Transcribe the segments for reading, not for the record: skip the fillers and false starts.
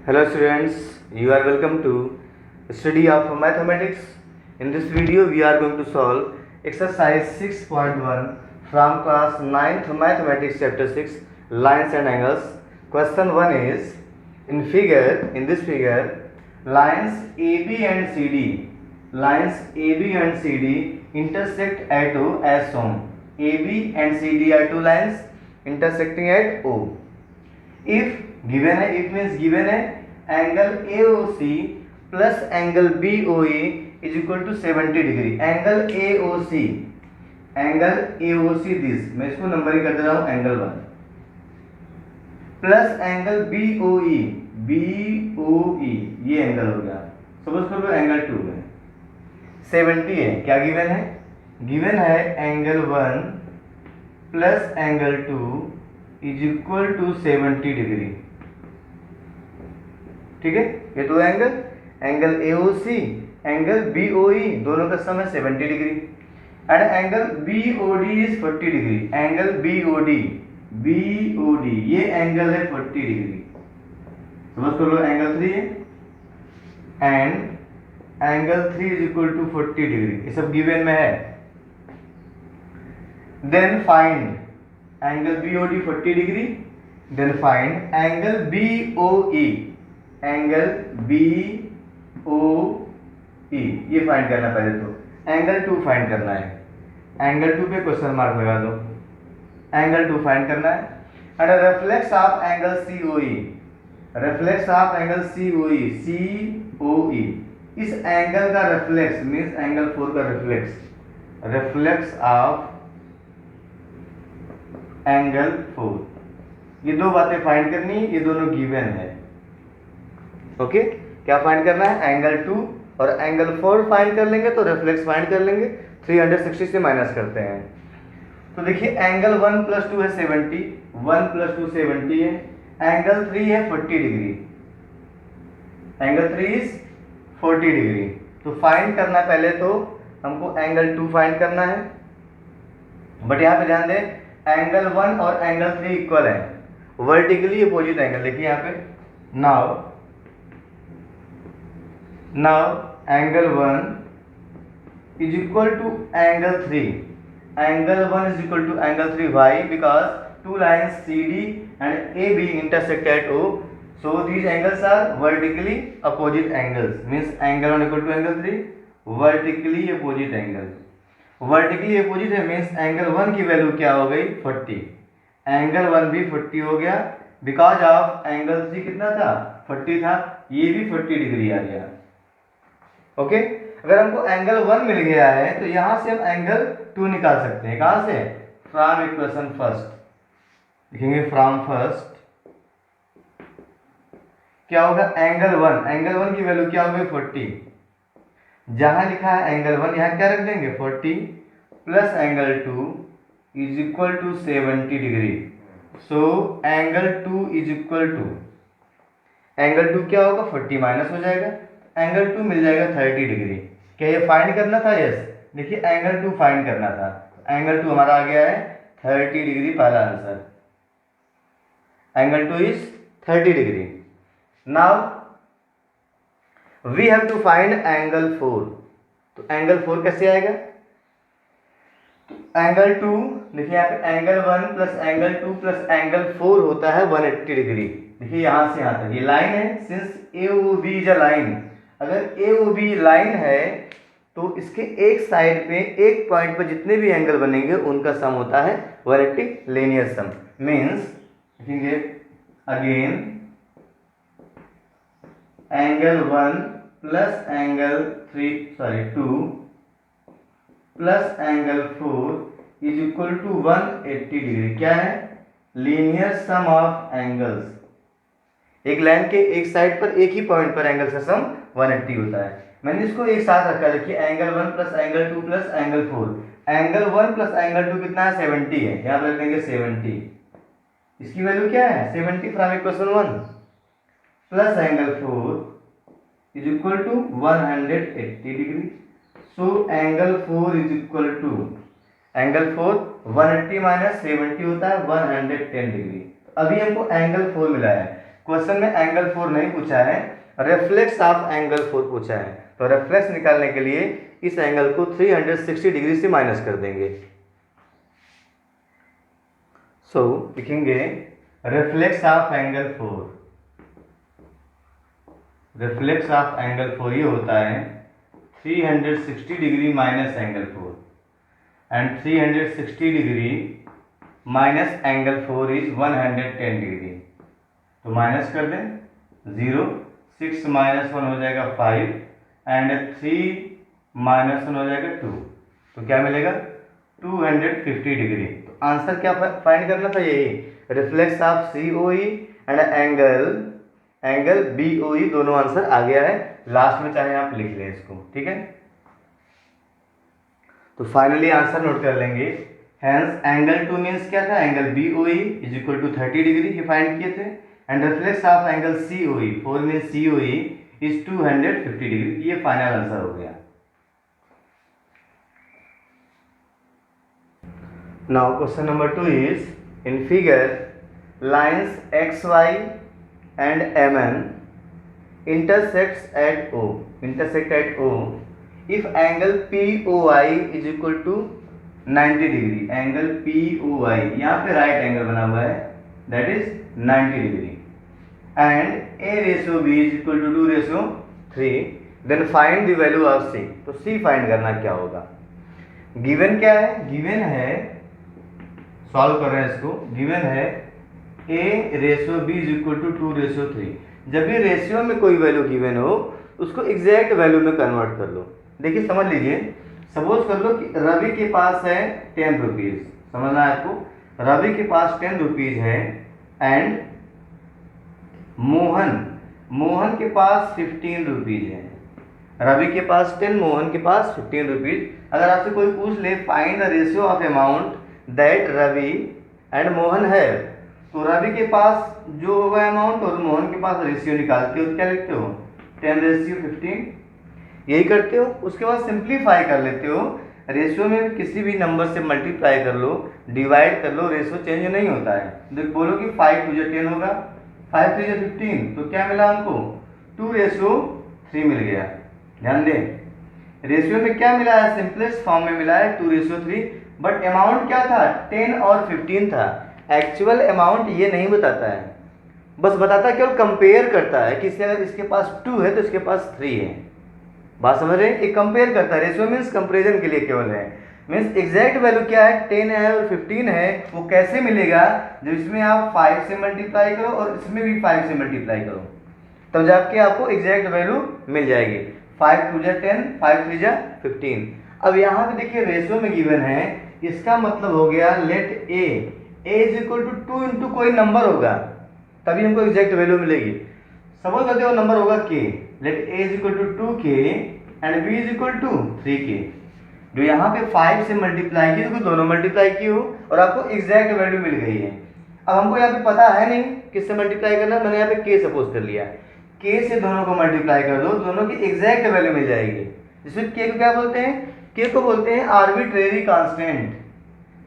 Hello students, you are welcome to study of mathematics. In this video we are going to solve exercise 6.1 from class 9th mathematics chapter 6 lines and angles. Question 1 is in this figure lines AB and CD intersect at O as shown. AB and CD are two lines intersecting at O. If given है, if means given है angle AOC plus angle BOE is equal to 70 degree. Angle AOC this, मैं इसको numbering कर दे रहा हूं, angle 1 plus angle BOE ये angle हो गया. सपोज कर लो एंगल 2 में 70 है. क्या गिवन है? गिवन है angle 1 plus angle 2 is equal to 70 degree. ठीक है, ये दो एंगल AOC एंगल BOE दोनों का सम है 70 degree and angle BOD is 40 degree. Angle BOD ये एंगल है 40 डिग्री. समझ कर लो एंगल 3 है and angle 3 is equal to 40 degree. ये सब गिवन में है. Then find angle BOD 40 degree. Then find angle BOE ये फाइंड करना. पहले तो एंगल 2 फाइंड करना है. एंगल 2 पे क्वेश्चन मार्क लगा दो. एंगल 2 फाइंड करना है and reflex of angle COE. Reflex of angle COE इस एंगल का रिफ्लेक्स मींस एंगल 4 का रिफ्लेक्स ऑफ एंगल 4. ये दो बातें फाइंड करनी, ये दोनों गिवन है. ओके, क्या फाइंड करना है? एंगल 2 और एंगल 4 फाइंड कर लेंगे तो रिफ्लेक्स फाइंड कर लेंगे. 360 से माइनस करते हैं तो देखिए एंगल 1 प्लस 2 है 70. 1 प्लस 2 70 है. एंगल 3 है 40 डिग्री. Angle 3 is 40 degree. तो फाइंड करना पहले तो हमको एंगल 2 फाइंड करना है. बट यहाँ पे ध्यान दें एंगल 1 और एंगल 3 इक्वल है. Vertically opposite angle. देखिए यहाँ पे now angle 1 is equal to angle 3. Angle 1 is equal to angle 3. Why? Because two lines CD and AB intersect at O, so these angles are vertically opposite angles. Means angle 1 equal to angle 3 vertically opposite angles. Vertically opposite है means angle 1 की value क्या हो गई? 40. Angle 1 भी 40 हो गया because of angle 3 कितना था? 40 था. ये भी 40 डिग्री आ गया. ओके, अगर हमको एंगल 1 मिल गया है तो यहां से हम एंगल 2 निकाल सकते हैं. कहां से? From equation first. लिखेंगे फ्रॉम फर्स्ट. क्या होगा? एंगल 1 की वैल्यू क्या हो गई? 40. जहां लिखा है एंगल 1 यहां क्या रख देंगे? 40 plus angle 2 is equal to 70 degree. So angle 2 is equal to angle 2 क्या होगा? 40 माइनस हो जाएगा. एंगल 2 मिल जाएगा 30 डिग्री. क्या ये फाइंड करना था? यस. देखिए एंगल 2 फाइंड करना था. एंगल 2 हमारा आ गया है 30 डिग्री. पहला answer angle 2 is 30 degree. Now we have to find angle 4. तो एंगल 4 कैसे आएगा? तो एंगल 2 देखिए यहाँ पे angle 1 plus angle 2 plus angle 4 होता है 180 डिग्री. देखिए यहां से यहां तक ये लाइन है. Since AOB is a line, अगर AOB लाइन है तो इसके एक साइड पे एक पॉइंट पर जितने भी एंगल बनेंगे उनका सम होता है 180 लीनियर सम. मीन्स लिखेंगे again angle 1 plus angle 2 plus angle 4 is equal to 180 degree. क्या है? Linear sum of angles. एक लाइन के एक साइड पर एक ही पॉइंट पर एंगल का सम 180 होता है. मैंने इसको एक साथ रखा. देखिए angle 1 plus angle 2 plus angle 4. Angle 1 plus angle 2 कितना है? 70 है. यहाँ पर रख देंगे 70. इसकी वैल्यू क्या है? 70 from equation 1 plus angle 4 is equal to 180 degree. So angle 4 is equal to angle 4 180 minus 70 होता है 110 डिग्री. अभी हमको एंगल 4 मिला है. क्वेश्चन में एंगल 4 नहीं पूछा है, रेफ्लेक्स ऑफ एंगल 4 पूछा है। तो रेफ्लेक्स निकालने के लिए इस एंगल को 360 डिग्री से माइनस कर देंगे। सो लिखेंगे reflex of angle 4, reflex of angle 4 ये होता है 360 degree minus angle 4, and 360 degree minus angle 4 is 110 degree. तो माइनस कर दें, 0, 6 माइनस 1 हो जाएगा 5, एंड 3 माइनस 1 हो जाएगा 2। तो क्या मिलेगा 250 डिग्री। तो आंसर क्या फाइंड करना था, यही reflex of COE and angle BOE, दोनों आंसर आ गया है। लास्ट में चाहे आप लिख लें इसको, ठीक है। तो फाइनली आंसर नोट कर लेंगे। हैंस एंगल 2 मीन्स क्या था, angle BOE is equal to 30 degree, ये फाइंड किए थे। And reflex of angle COE, 4 means COE is 250 degree, ये फाइनल आंसर हो गया। Now question number 2 is in figure lines XY and MN intersect at O if angle POI is equal to 90 degree. Angle POI यहाँ पे right angle बना हुआ है, that is 90 degree, and A ratio B is equal to 2:3, then find the value of C। तो C फाइंड करना क्या होगा, गिवन क्या है, गिवन है, सॉल्व कर रहे हैं इसको, गिवन है A ratio B is equal to 2:3। जब भी रेशियो में कोई वैल्यू गिवन हो उसको एग्जैक्ट वैल्यू में कन्वर्ट कर लो। देखिए समझ लीजिए, सपोज कर लो कि रवि के पास है 10 रुपीज, समझना है आपको, रवि के पास 10 रुपीज है, एंड मोहन के पास 15 रुपीज है। रवि के पास 10, मोहन के पास 15 रुपीज। अगर आपसे कोई पूछ ले find the ratio of amount that Ravi and Mohan है, तो रवि के पास जो होगा अमाउंट और मोहन के पास रेशियो निकालते हो तो क्या लिखते हो, 10:15, यही करते हो। उसके बाद सिंप्लीफाई कर लेते हो, रेशियो में किसी भी नंबर से मल्टीप्लाई कर लो, डिवाइड कर लो, रेशियो चेंज नहीं होता है। देख बोलो कि 5 × 10 होगा, 5 × 15, तो क्या मिला हमको 2:3 मिल गया। ध्यान दें रेशियो में क्या मिला है, सिंपलेस्ट फॉर्म में मिला है 2:3, बट अमाउंट क्या था 10 और 15 था। एक्चुअल अमाउंट ये नहीं बताता है, बस बताता है, केवल कंपेयर करता है कि अगर इसके पास 2 है तो इसके पास 3 है। बात समझ रहे हैं, एक कंपेयर करता है, रेशियो मीन्स कंपेरिजन के लिए केवल है। मीन्स एग्जैक्ट वैल्यू क्या है, 10 है और 15 है, वो कैसे मिलेगा, जब इसमें आप 5 से मल्टीप्लाई करो और इसमें भी 5 से मल्टीप्लाई करो, तब जाके आपको एग्जैक्ट वैल्यू मिल जाएगी। 5 × 2 = 10, 5 × 3 = 15। अब यहाँ पे देखिए रेशियो में गिवन है, इसका मतलब हो गया let A is equal to 2 into कोई नंबर होगा, तभी हमको एग्जैक्ट वैल्यू मिलेगी। सपोज करते हो नंबर होगा K, let A is equal to 2K and B is equal to 3K। जो यहाँ पे 5 से मल्टीप्लाई की, तो दोनों मल्टीप्लाई की हो और आपको एग्जैक्ट वैल्यू मिल गई है। अब हमको यहाँ पे पता है नहीं किससे मल्टीप्लाई करना, मैंने यहाँ पे K सपोज कर लिया, K से दोनों को मल्टीप्लाई कर दो, दोनों की एग्जैक्ट वैल्यू मिल जाएगी। जिसमें K को क्या बोलते हैं, K को बोलते हैं आर्बिट्रेरी कांस्टेंट।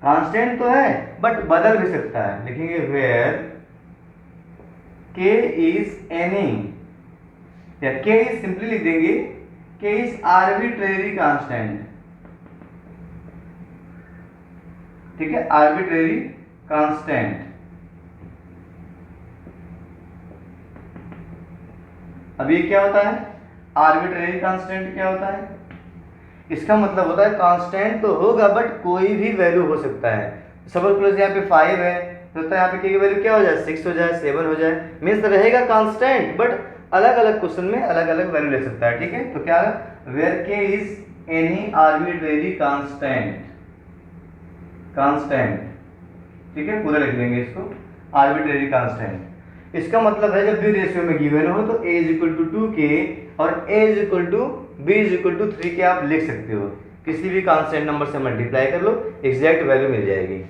कांस्टेंट तो है बट बदल भी सकता है, लिखेंगे वेयर K इज एनी, या K इज सिंपली लिख देंगे K इज आर्बिट्रेरी कांस्टेंट, ठीक है, आर्बिट्रेरी कांस्टेंट। अब ये क्या होता है, आर्बिट्रेरी कांस्टेंट क्या होता है, इसका मतलब होता है कांस्टेंट तो होगा बट कोई भी वैल्यू हो सकता है। सपोज करो यहाँ पे 5 है तो यहाँ पे K की वैल्यू क्या हो जाए, 6 हो जाए, 7 हो जाए, मीन्स रहेगा कांस्टेंट बट अलग अलग क्वेश्चन में अलग अलग वैल्यू ले सकता है, ठीक है। तो क्या है, where K is any arbitrary constant, ठीक है, पूरा लिख देंगे इसको, आर्बिट्रेरी कांस्टेंट। इसका मतलब है जब भी रेशियो में गिवन हो तो A is equal to 2K और A is equal to B is equal to 3K आप लिख सकते हो, किसी भी कांस्टेंट नंबर से मल्टीप्लाई कर लो, एग्जैक्ट वैल्यू मिल जाएगी।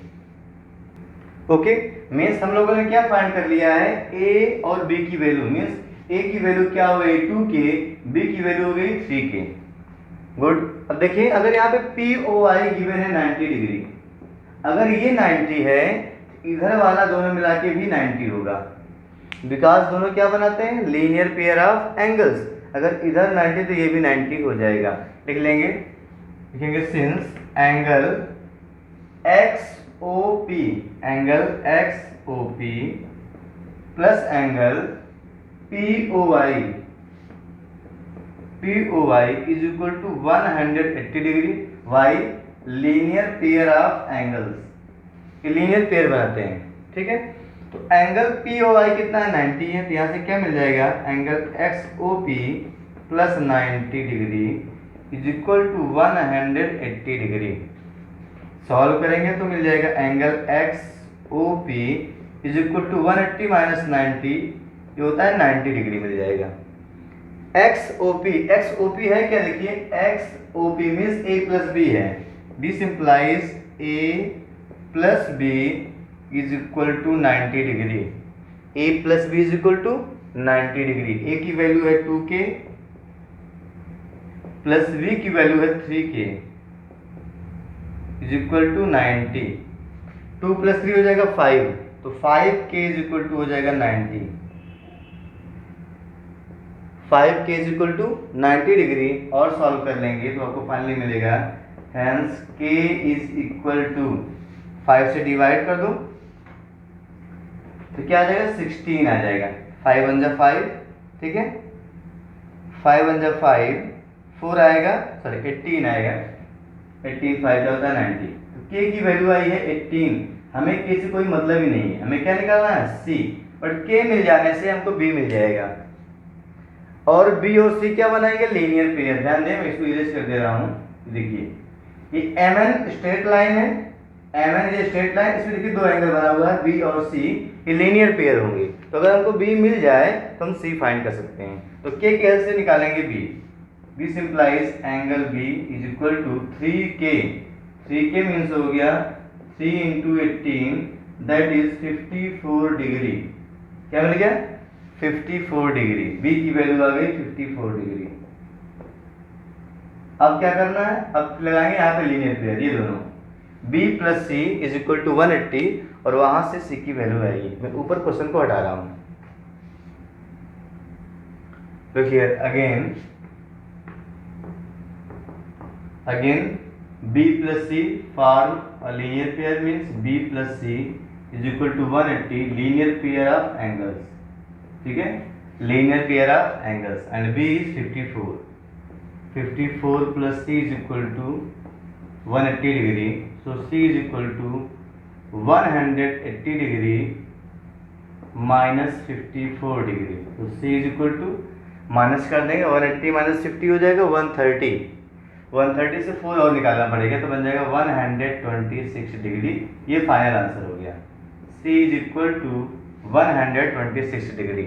ओके, मीन्स हम लोगों ने क्या फाइंड कर लिया है, A और B की वैल्यू, मीन्स A की वैल्यू क्या हो गई 2K, B की वैल्यू हो गई 3K। गुड। अब देखिए अगर यहाँ पे POI गिवन है 90 डिग्री, अगर ये 90 है इधर वाला दोनों मिला के भी 90 होगा, बिकॉज दोनों क्या बनाते हैं, लीनियर पेयर ऑफ एंगल्स। अगर इधर 90 तो ये भी 90 हो जाएगा। लिख लेंगे, लिखेंगे since angle XOP, angle XOP plus angle POI is equal to 180 degree. Why, linear pair of angles, ये लीनियर पेयर बनाते हैं, ठीक है। तो एंगल POI कितना है, 90 है, तो यहाँ से क्या मिल जाएगा, angle XOP plus 90 degree is equal to 180 degree. Solve करेंगे तो मिल जाएगा angle XOP is equal to 180 minus 90, ये होता है 90 डिग्री मिल जाएगा। XOP है क्या, लिखिए XOP means A plus B है। This implies A plus B is equal to 90 degree. A plus B is equal to 90 degree. A की वैल्यू है 2K प्लस B की वैल्यू है 3K is equal to 90। 2 plus 3 हो जाएगा 5, तो 5K is equal to हो जाएगा 90। 5K is equal to 90 degree. और सॉल्व कर लेंगे तो आपको फाइनली मिलेगा hence K is equal to 5 से डिवाइड कर दो तो क्या आ जाएगा, 16 आ जाएगा। 5 1 जा 5, ठीक है, 5 1 जा 5, 4 आएगा, सॉरी 18 आएगा। 18 5 का होता है 90। तो K की वैल्यू आई है 18। हमें K से कोई मतलब ही नहीं है, हमें क्या निकालना है, C। बट K मिल जाने से हमको B मिल जाएगा। और B और C क्या बनाएंगे, लीनियर पेयर। ध्यान दें, मैं इसको इरेज कर दे रहा हूँ। देखिए ये MN स्ट्रेट लाइन है, MN ये स्ट्रेट लाइन, इसमें देखिए दो एंगल बना हुआ है B और C, ये लीनियर पेयर होंगे। तो अगर हमको B मिल जाए तो हम C फाइंड कर सकते हैं। तो K के से निकालेंगे B। This implies angle B is equal to 3K। 3K means हो गया 3 इंटू 18, दैट इज 54 डिग्री। क्या मिल गया, 54 डिग्री। B की वैल्यू आ गई 54 डिग्री। अब क्या करना है, अब लगाएंगे यहाँ पे लीनियर पेयर, ये दोनों B plus C is equal to 180 और वहां से C की वैल्यू आएगी। मैं ऊपर क्वेश्चन को हटा रहा हूं। Look here again B plus C form a linear pair means B plus C is equal to 180 linear pair of angles, ठीक है, linear pair of angles and B is 54. 54 plus C is equal to 180 degree, so C is equal to 180 degree minus 54 degree, तो C is equal to minus कर देंगे, 180 minus 50 हो जाएगा 130। 130 से 4 और निकालना पड़ेगा तो बन जाएगा 126 डिग्री। ये फाइनल आंसर हो गया। C is equal to 126 degree.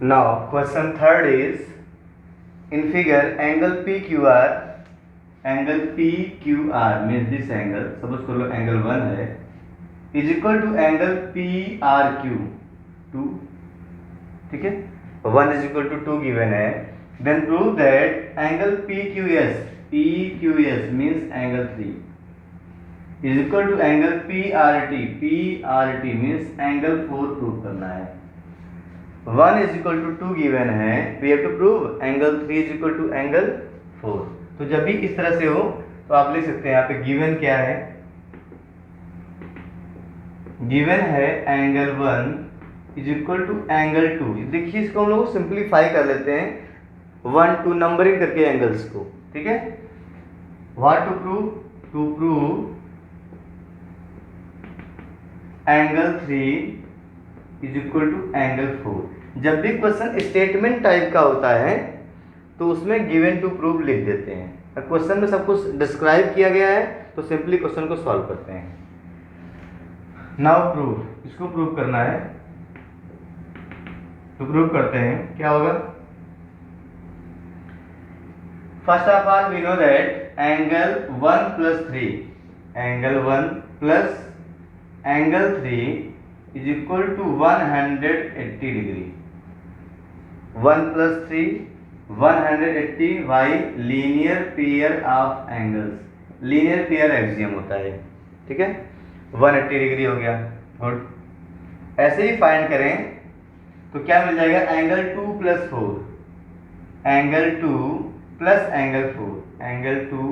Now question third is in figure angle PQR means this angle, suppose कर लो एंगल 1 है, is equal to angle PRQ 2, ठीक है, 1 इज इक्वल टू 2 गिवन है। Then prove that angle PQS means angle 3 is equal to angle PRT means angle 4 prove करना है। 1 is equal to 2 given है, we have to prove angle 3 is equal to angle 4। तो जब भी इस तरह से हो तो आप लिख सकते हैं यहाँ पे गिवन क्या है, गिवन है angle 1 is equal to angle 2। देखिए इसको हम लोग सिंप्लीफाई कर लेते हैं 1 2 नंबरिंग करके एंगल्स को, ठीक है। What to prove, to prove angle 3 is equal to angle 4। जब भी क्वेश्चन स्टेटमेंट टाइप का होता है तो उसमें गिवन टू प्रूव लिख देते हैं। क्वेश्चन में सब कुछ डिस्क्राइब किया गया है तो सिंपली क्वेश्चन को सॉल्व करते हैं। नाउ प्रूव, इसको प्रूव करना है तो प्रूव करते हैं। क्या होगा, first of all we know that angle 1 plus 3, angle 1 plus angle 3 is equal to 180 degree. 1 plus 3 180 by linear pair of angles, linear pair axiom होता है, ठीक है। 180 डिग्री हो गया। गुड। ऐसे ही फाइंड करें तो क्या मिल जाएगा, angle 2 plus 4, angle 2 plus angle 4, angle 2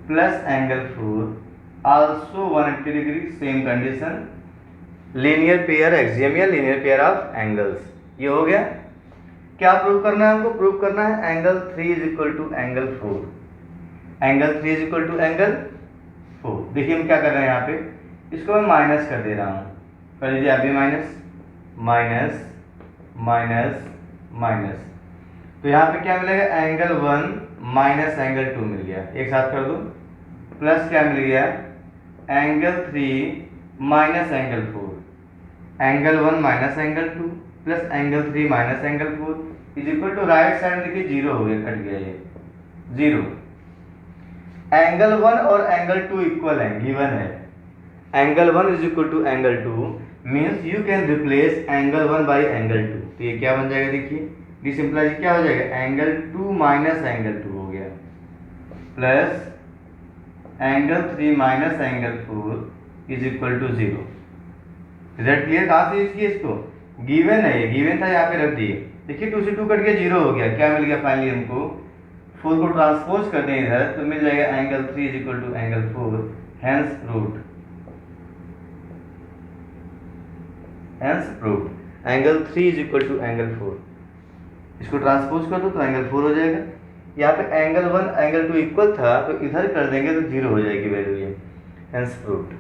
plus angle 4 also 180 degree, same condition, linear pair axiom या लीनियर पेयर ऑफ एंगल्स। ये हो गया। क्या प्रूव करना है हमको? प्रूव करना है angle 3 is equal to angle 4, angle 3 is equal to angle 4। देखिए हम क्या कर रहे हैं यहाँ पे, इसको मैं माइनस कर दे रहा हूँ, कर लीजिए आप भी माइनस, माइनस माइनस माइनस, तो यहाँ पे क्या मिलेगा, एंगल 1 माइनस एंगल 2 मिल गया, एक साथ कर दो, प्लस क्या मिल गया, angle 3 minus angle 4, angle 1 minus angle 2 plus angle 3 minus angle 4 is equal to, right side देखिए जीरो हो गया, कट गया ये जीरो। एंगल 1 और एंगल 2 इक्वल है, गिवन है, angle 1 is equal to angle 2 means you can replace angle 1 by angle 2। तो ये क्या बन जाएगा, देखिए डिसिम्प्लाइज क्या हो जाएगा, एंगल 2 माइनस एंगल 2 हो गया, plus angle 3 minus angle 4 is equal to 0। Result clear? कहाँ से यूज किया इसको, गिवन है, ये गिवन था, यहाँ पे रख दिए। देखिए 2 से 2 कट गया, 0 हो गया, क्या मिल गया फाइनली हमको, 4 को ट्रांसपोज कर दें इधर तो मिल जाएगा angle 3 is equal to angle 4, hence proved, hence proved, angle 3 is equal to angle 4। इसको ट्रांसपोज कर दो तो एंगल 4 हो जाएगा। यहाँ पे एंगल 1 एंगल 2 इक्वल था तो इधर कर देंगे तो 0 हो जाएगी वैल्यू, ये hence proved.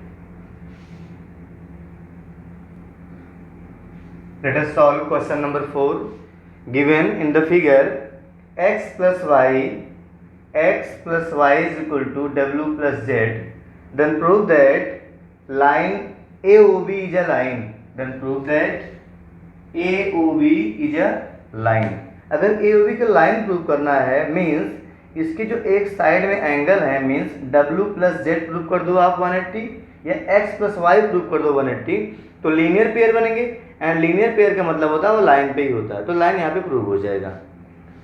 Let us solve question number 4. Given in the figure x plus y is equal to w plus z, then prove that line AOB is a line. Then prove that AOB is a line. अगर AOB का line prove करना है means इसकी जो एक side में angle है means w plus z prove कर दो आप 180 या x plus y प्रूव कर दो 180, तो लीनियर पेयर बनेंगे, एंड लीनियर पेयर का मतलब होता है वो लाइन पे ही होता है, तो लाइन यहाँ पे प्रूव हो जाएगा।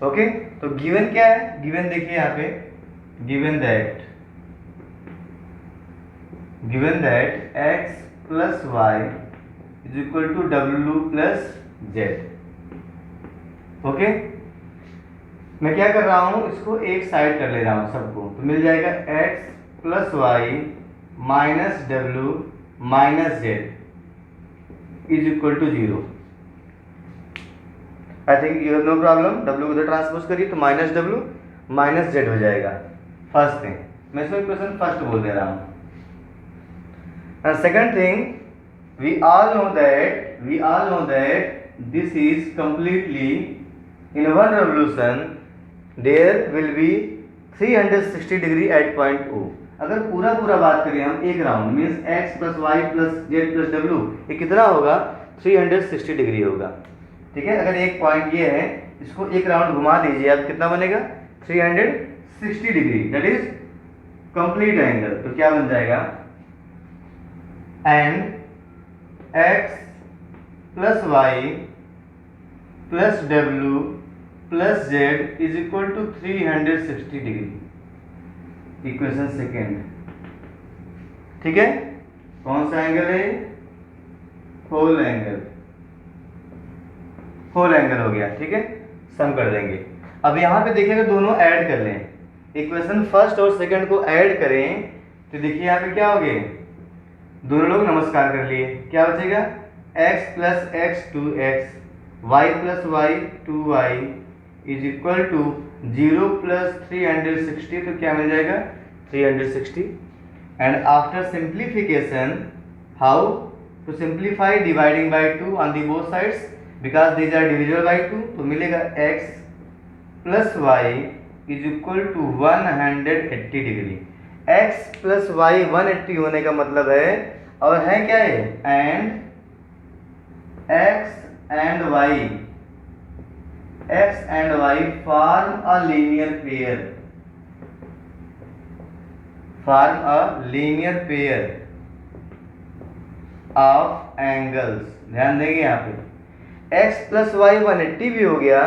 ओके, तो गिवन क्या है, गिवन देखिए यहाँ पे, given that x plus y is equal to w plus z। Okay, मैं क्या कर रहा हूँ, इसको एक साइड कर ले रहा हूँ सबको, तो मिल जाएगा x plus y minus w minus z is equal to 0। I think you have no problem, w को ट्रांसपोज करिए तो माइनस w माइनस z हो जाएगा। फर्स्ट थिंग, मैं इसमें इक्वेशन फर्स्ट बोल दे रहा हूँ। And second thing, we all know that this is completely in one revolution there will be 360 degree at point O। अगर पूरा बात करें हम एक round means x plus y plus z plus डब्ल्यू, ये कितना होगा, 360 डिग्री होगा। ठीक है, अगर एक पॉइंट ये है, इसको एक राउंड घुमा दीजिए आप, कितना बनेगा, 360 degree, that is complete angle. तो क्या बन जाएगा, and x plus y plus डब्ल्यू plus z is equal to 360 degree, equation second. ठीक है, कौन सा एंगल है, होल एंगल हो गया। ठीक है, सम कर देंगे। अब यहाँ पे देखिएगा दोनों ऐड कर लें, इक्वेशन फर्स्ट और सेकंड को ऐड करें तो देखिए यहाँ पे क्या हो गए, दोनों लोग नमस्कार कर लिए, क्या बचेगा, x plus x 2x, y plus y 2y is equal to 0 plus 360, तो क्या मिल जाएगा, 360। And after simplification, how to simplify, dividing by 2 on the both sides because these are divisible by 2, तो मिलेगा x plus y is equal to 180 degree. x plus y 180 होने का मतलब है, और है क्या है, and x and y form a linear pair of angles। ध्यान देंगे यहाँ पे x प्लस वाई 180 भी हो गया,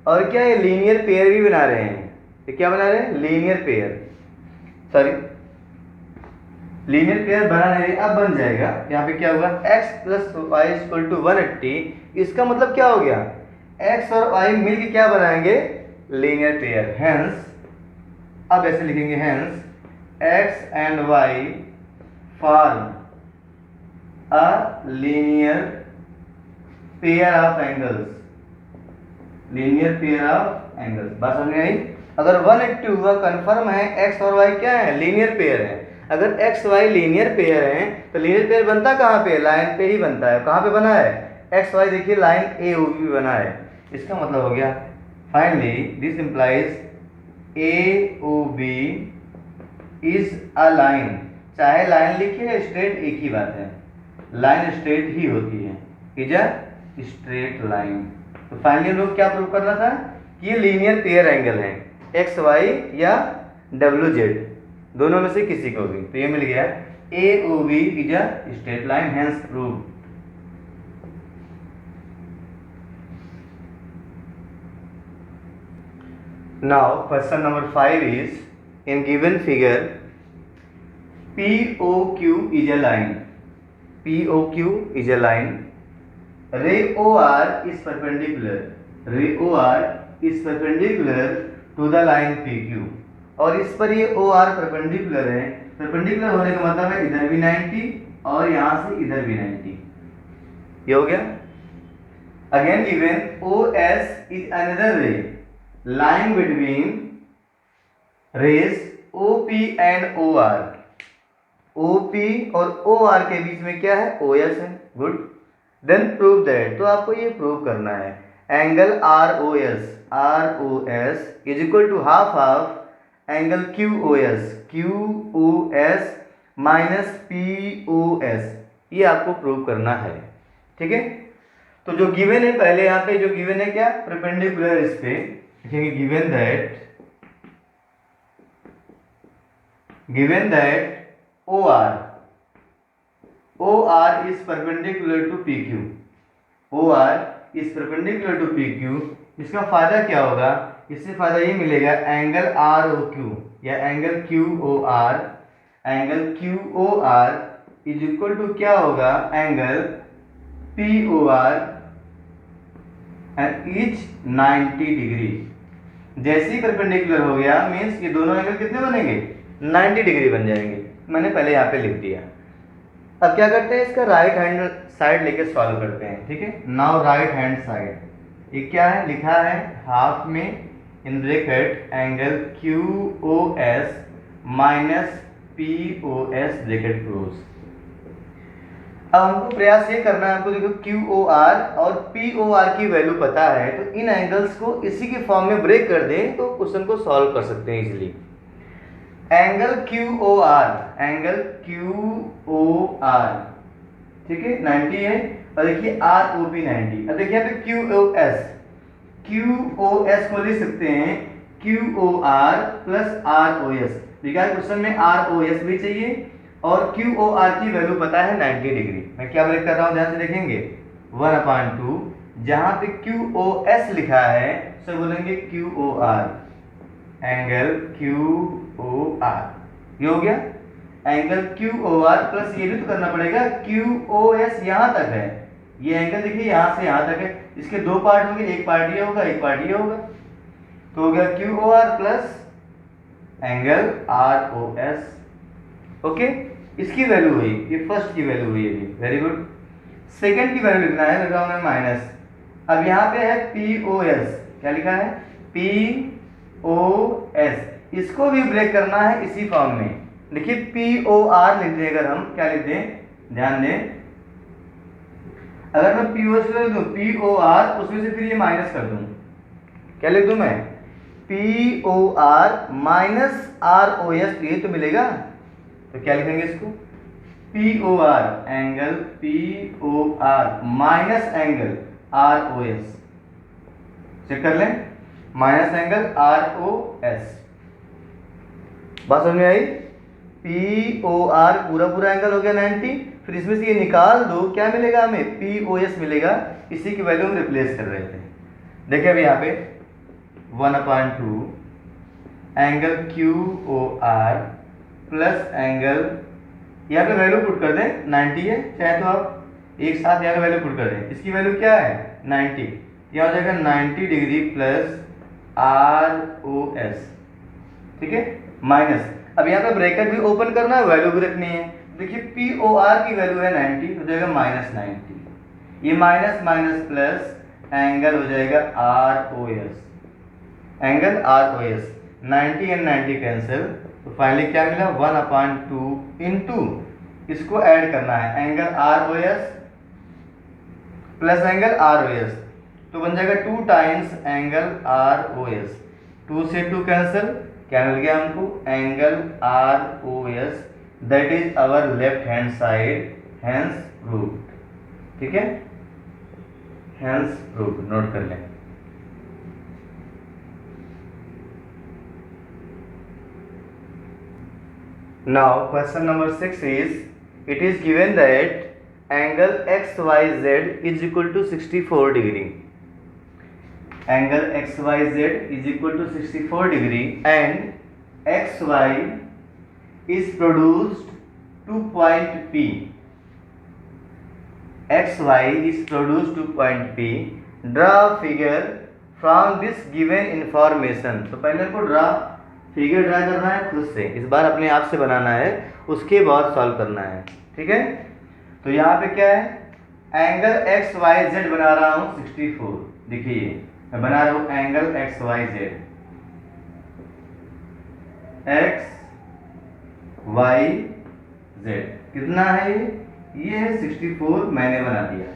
और क्या ये लीनियर पेयर भी बना रहे हैं, ये क्या बना रहे हैं, linear pair, sorry linear pair बना नहीं, अब बन जाएगा। यहाँ पे क्या हुआ, x plus y equal to 180, इसका मतलब क्या हो गया, x और y मिलके क्या बनाएंगे, लीनियर पेयर। हेंस अब ऐसे लिखेंगे, hence x and y form a linear pair of angles, linear pair of angles. बात समझ में आई। अगर 180 हुआ, कंफर्म है x और y क्या है, लीनियर पेयर है। अगर x y लीनियर पेयर है तो लीनियर पेयर बनता कहाँ पे, लाइन पे ही बनता है। कहाँ पे बना है, x y देखिए लाइन ए ओ बी बना है। इसका मतलब हो गया finally this implies A O B is a line. चाहे लाइन लिखिए स्ट्रेट, एक ही बात है, लाइन स्ट्रेट ही होती है, इज अ स्ट्रेट लाइन। तो फाइनली लोग क्या प्रूव करना था कि ये लीनियर पेयर एंगल है, एक्स वाई या डब्ल्यू जेड, दोनों में से किसी को भी। तो ये मिल गया A O B is a straight line, hence prove. Now question number 5 is in given figure POQ is a line. POQ is a line. Ray OR is perpendicular. Ray OR is perpendicular to the line PQ. और इस पर ये OR perpendicular है। Perpendicular होने का मतलब है इधर भी 90 और यहाँ से इधर भी 90। ये हो गया। Again given OS is another ray lying between rays OP and OR. OP और OR के बीच में क्या है, OS है। गुड। देन प्रूव दैट, तो आपको ये प्रूव करना है angle ROS is equal to half of angle QOS minus POS। ये आपको प्रूव करना है, ठीक है। तो जो गिवन है, पहले यहाँ पे जो गिवन है क्या, परपेंडिकुलर, इस पे लिखेंगे given that OR is perpendicular to PQ. OR is perpendicular to PQ। इसका फायदा क्या होगा, इससे फायदा ये मिलेगा एंगल ROQ या angle QOR is equal to क्या होगा, angle POR and each 90 degree. जैसे ही परपेंडिकुलर हो गया मीन्स ये दोनों एंगल कितने बनेंगे, 90 डिग्री बन जाएंगे। मैंने पहले यहाँ पे लिख दिया। अब क्या करते हैं, इसका राइट हैंड साइड लेके सॉल्व करते हैं, ठीक है। नाउ राइट हैंड साइड, ये क्या है, लिखा है हाफ में in bracket angle QOS minus POS bracket close. अब हमको प्रयास ये करना है, आपको देखो QOR और POR की वैल्यू पता है, तो इन एंगल्स को इसी के फॉर्म में ब्रेक कर दें तो क्वेश्चन को सॉल्व कर सकते हैं इजीली। एंगल QOR ठीक है 90 है, और देखिए ROP 90। अब देखिए यहाँ पे QOS को लिख सकते हैं QOR प्लस ROS। देखिए क्वेश्चन में ROS भी चाहिए और QOR की वैल्यू पता है 90 डिग्री। मैं क्या ब्रेक कर रहा हूँ, ध्यान से देखेंगे, 1/2 जहाँ पे QOS लिखा है उसे बोलेंगे QOR, एंगल QOR। ये हो गया एंगल QOR प्लस ये भी तो करना पड़ेगा, QOS यहाँ तक है, ये एंगल देखिए यहाँ से यहाँ तक है, इसके दो पार्ट होंगे, एक पार्ट ये होगा, एक पार्ट ये होगा, तो हो गया QOR plus angle ROS। Okay, इसकी वैल्यू हुई, ये फर्स्ट की वैल्यू हुई अभी, वेरी गुड। सेकंड की वैल्यू लिखना है, लगा हमने माइनस। अब यहाँ पे है POS, क्या लिखा है POS, इसको भी ब्रेक करना है इसी फॉर्म में। देखिए POR लिख दें, अगर हम क्या लिख दें, ध्यान दें, अगर मैं POS लिख दूं POR, उसमें से फिर ये माइनस कर दूं, क्या लिख दूं मैं POR माइनस ROS, ये तो मिलेगा। तो क्या लिखेंगे इसको, POR angle POR minus angle ROS, check कर लें, माइनस एंगल ROS। बात समझ में आई। POR पूरा एंगल हो गया 90, फिर इसमें से ये निकाल दो, क्या मिलेगा हमें POS मिलेगा, इसी की वैल्यू हम रिप्लेस कर रहे थे। देखिए अभी यहाँ पे 1/2 एंगल QOR प्लस एंगल यहाँ पे वैल्यू पुट कर दें, 90 है, चाहे तो आप एक साथ यहाँ पे वैल्यू पुट कर दें। इसकी वैल्यू क्या है 90, यह हो जाएगा 90 डिग्री प्लस ROS, ठीक है, माइनस, अब यहाँ पे ब्रैकेट भी ओपन करना है, वैल्यू भी रखनी है। देखिए POR की वैल्यू है 90, हो जाएगा माइनस 90, ये माइनस माइनस प्लस, एंगल हो जाएगा ROS, angle ROS, 90 and 90 cancel, तो फाइनली क्या मिला 1/2 इंटू, इसको ऐड करना है angle ROS plus angle ROS, तो बन जाएगा 2 टाइम्स एंगल ROS, 2 से 2 कैंसिल, क्या मिल गया हमको angle ROS, that is our left hand side, hence proved, ठीक है, हैंस प्रूव्ड, नोट कर लें। Now question number 6 is, it is given that angle XYZ is equal to 64 degree. Angle XYZ is equal to 64 degree and XY is produced to point P. XY is produced to point P. Draw a figure from this given information. तो पहले को figure draw करना है खुद से, इस बार अपने आप से बनाना है, उसके बाद सॉल्व करना है, ठीक है। तो यहाँ पे क्या है, एंगल XYZ बना रहा हूँ 64, देखिए मैं बना रहा हूँ एंगल XYZ, XYZ कितना है, ये है 64, मैंने बना दिया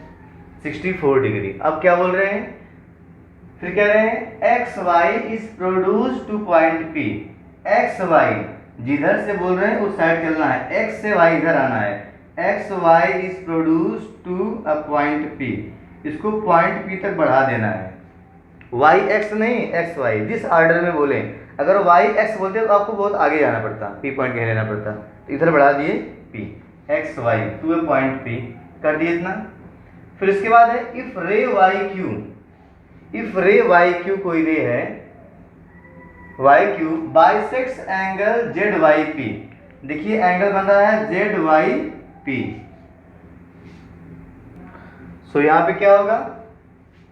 64 डिग्री। अब क्या बोल रहे हैं, फिर कह रहे हैं XY is produce two point P। XY जिधर से बोल रहे हैं उस साइड चलना है, X से Y इधर आना है, XY is produce to a point P, इसको पॉइंट P तक बढ़ा देना है, YX नहीं XY, जिस ऑर्डर में बोले, अगर YX बोलते तो आपको बहुत आगे जाना पड़ता, P पॉइंट कह लेना पड़ता, तो इधर बढ़ा दिए P, XY to a point P कर दिए इतना। फिर इसके बाद है इफ रे YQ, इफ रे YQ कोई रे है, YQ बाइसेक्ट्स एंगल ZYP, देखिए एंगल बन रहा है ZYP, सो यहाँ पे क्या होगा,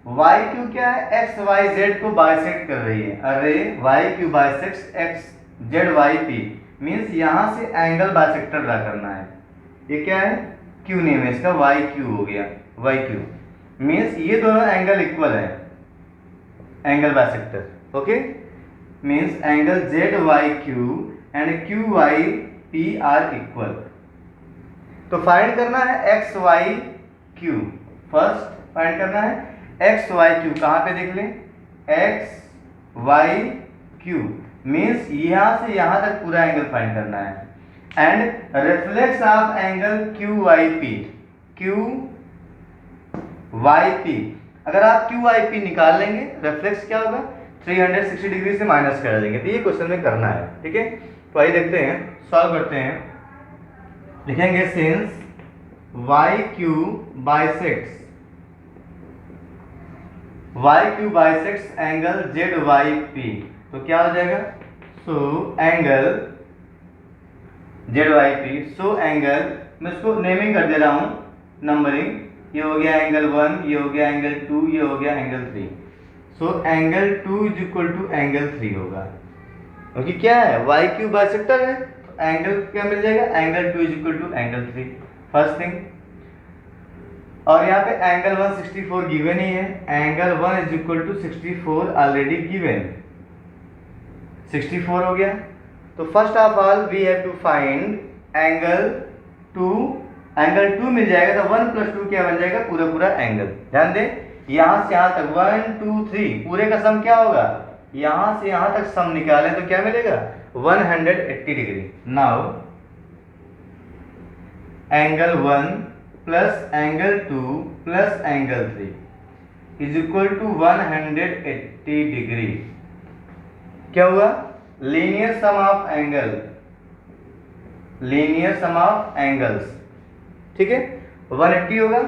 YQ क्या है, XYZ को बाइसेक्ट कर रही है, अरे YQ बाइसेक्ट्स ZYP मीन्स यहाँ से एंगल बाइसेक्टर ड्रा करना है, ये क्या है Q नेम है इसका, YQ हो गया, YQ मीन्स ये दोनों एंगल इक्वल है, angle bisector, okay, means angle ZYQ and QYP are equal. तो फाइंड करना है XYQ, फर्स्ट फाइंड करना है XYQ, कहाँ पे देख लें, XYQ मीन्स यहाँ से यहाँ तक पूरा एंगल फाइंड करना है, and reflex of angle QYP, QYP अगर आप QYP निकाल लेंगे, रिफ्लेक्स क्या होगा 360 डिग्री से माइनस कर देंगे, तो ये क्वेश्चन में करना है, ठीक है। तो आइए देखते हैं, सॉल्व करते हैं, लिखेंगे since YQ bisects angle ZYP, तो क्या हो जाएगा, so angle ZYP, so angle, मैं इसको नेमिंग कर दे रहा हूँ, नंबरिंग, ये हो गया एंगल 1, ये हो गया एंगल 2, ये हो गया angle 3, so angle 2 is equal to angle 3 होगा, क्योंकि क्या है YQ बाइसेक्टर है, तो एंगल क्या मिल जाएगा, angle 2 is equal to angle 3, first thing. और यहाँ पे एंगल 1 64 गिवन ही है, angle 1 is equal to 64 already given, 64 हो गया। तो first of all we have to find angle 2, angle 2 मिल जाएगा, तो 1 + 2 क्या बन जाएगा, पूरा पूरा एंगल, ध्यान दें यहाँ से यहाँ तक 1 2 3 पूरे का सम क्या होगा, यहाँ से यहाँ तक सम निकालें तो क्या मिलेगा 180 degree. Now angle 1 plus angle 2 plus angle 3 is equal to 180 degree, क्या हुआ, linear sum of angle, linear sum of angles, ठीक है, 180 होगा।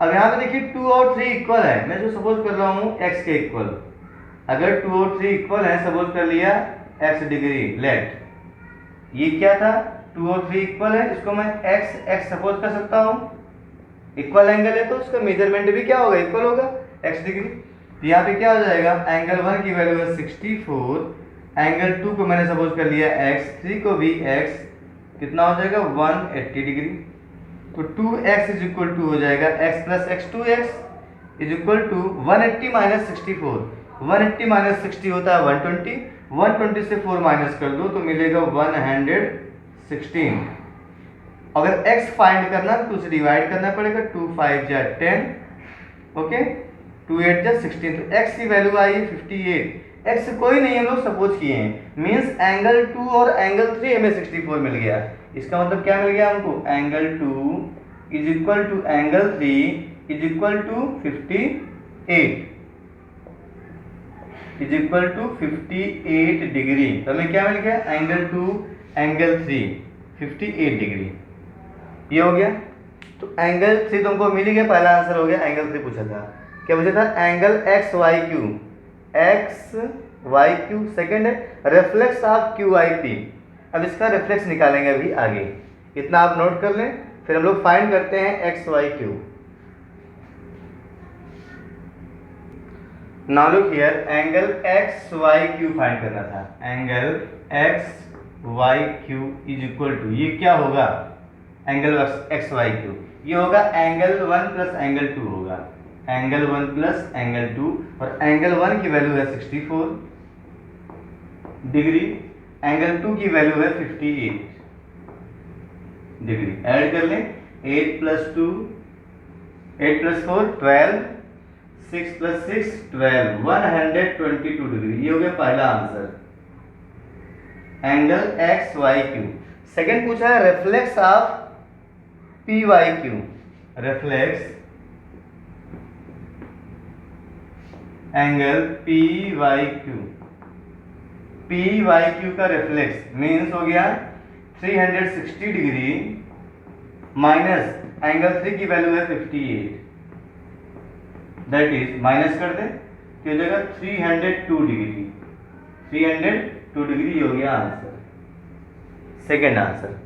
अब यहाँ पे देखिए 2 और 3 इक्वल है, मैं जो सपोज कर रहा हूँ x के इक्वल, अगर 2 और 3 इक्वल है, सपोज कर लिया x डिग्री, लेट ये क्या था 2 और 3 इक्वल है, इसको मैं x सपोज कर सकता हूँ। इक्वल एंगल है तो उसका मेजरमेंट भी क्या होगा, इक्वल होगा, x डिग्री। तो यहाँ पे क्या हो जाएगा, एंगल 1 की वैल्यू है 64, एंगल 2 को मैंने सपोज कर लिया x, 3 को भी x, कितना हो जाएगा 180 डिग्री। तो 2x इज इक्वल टू हो जाएगा x plus x, 2x is equal to 180 minus 64, 180 minus 60 होता है 120, 120 से 4 माइनस कर दो तो मिलेगा 116। अगर x फाइंड करना तो 2 से डिवाइड करना पड़ेगा, 2 5 जा 10, ओके, 2 8 जा 16, तो x की वैल्यू आई 58। x कोई नहीं हम लोग सपोज किए हैं, मींस एंगल 2 और एंगल 3 हमें 64 मिल गया। इसका मतलब क्या मिल गया हमको, angle 2 is equal to angle 3 is equal to 58, is equal to 58 degree. तो हमें क्या मिल गया, एंगल 2 एंगल 3 58 डिग्री, ये हो गया। तो एंगल 3 तुमको मिल ही गया, पहला आंसर हो गया। एंगल 3 पूछा था, क्या पूछा था, angle X Y Q, X Y Q. Second है reflex of Q I P. अब इसका रिफ्लेक्स निकालेंगे अभी आगे, इतना आप नोट कर लें, फिर हम लोग फाइंड करते हैं X Y Q. Now look here, angle X Y Q find करना था। Angle X Y Q is equal to, ये क्या होगा, एंगल एक्स वाई क्यू, ये होगा एंगल 1 प्लस एंगल 2 होगा, एंगल 1 प्लस एंगल 2, और एंगल 1 की वैल्यू है 64 डिग्री, एंगल 2 की वैल्यू है 58 डिग्री। ऐड कर लें, 8 प्लस 2, 8 प्लस 4 12, 6 प्लस 6 12, 122 डिग्री। ये हो गया पहला answer, angle X Y Q. Second पूछा है reflex of P Y Q, reflex angle P Y Q, P Y Q का रिफ्लेक्स मीन्स हो गया 360 डिग्री माइनस एंगल 3 की वैल्यू है 58, दैट इज माइनस कर दे तो हो जाएगा 302 डिग्री, 302 डिग्री हो गया आंसर, सेकेंड आंसर।